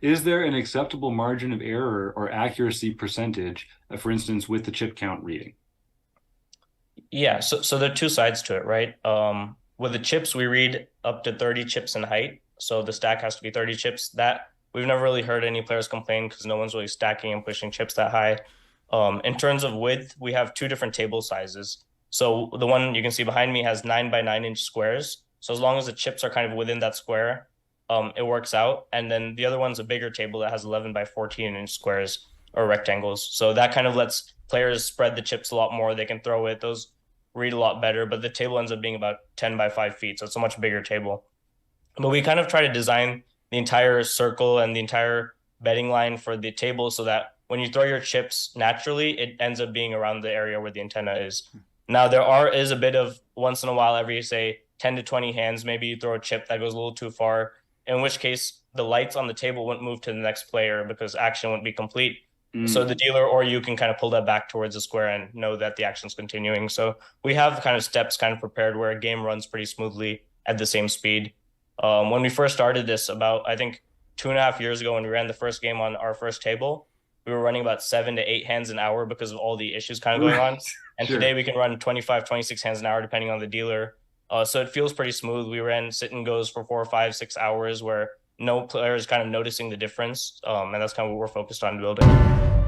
Is there an acceptable margin of error or accuracy percentage, for instance, with the chip count reading? Yeah, so there are two sides to it, right? With the chips, we read up to 30 chips in height. So the stack has to be 30 chips. That we've never really heard any players complain because no one's really stacking and pushing chips that high. In terms of width, we have two different table sizes. So the one you can see behind me has 9 by 9 inch squares. So as long as the chips are kind of within that square, it works out. And then the other one's a bigger table that has 11 by 14 inch squares or rectangles. So that kind of lets players spread the chips a lot more. They can throw it. Those read a lot better, but the table ends up being about 10 by 5 feet. So it's a much bigger table. But we kind of try to design the entire circle and the entire betting line for the table so that when you throw your chips naturally, it ends up being around the area where the antenna is. Now is a bit of once in a while, every say 10 to 20 hands, maybe you throw a chip that goes a little too far, in which case the lights on the table wouldn't move to the next player because action wouldn't be complete. So Mm. the dealer or you can kind of pull that back towards the square and know that the action's continuing. So we have kind of steps kind of prepared where a game runs pretty smoothly at the same speed. When we first started this about, I think, 2.5 years ago, when we ran the first game on our first table, we were running about 7 to 8 hands an hour because of all the issues kind of going Right. on. And today Sure. we can run 25, 26 hands an hour depending on the dealer. So it feels pretty smooth. We ran sit and goes for 4, 5, 6 hours where no player is kind of noticing the difference. And that's kind of what we're focused on building.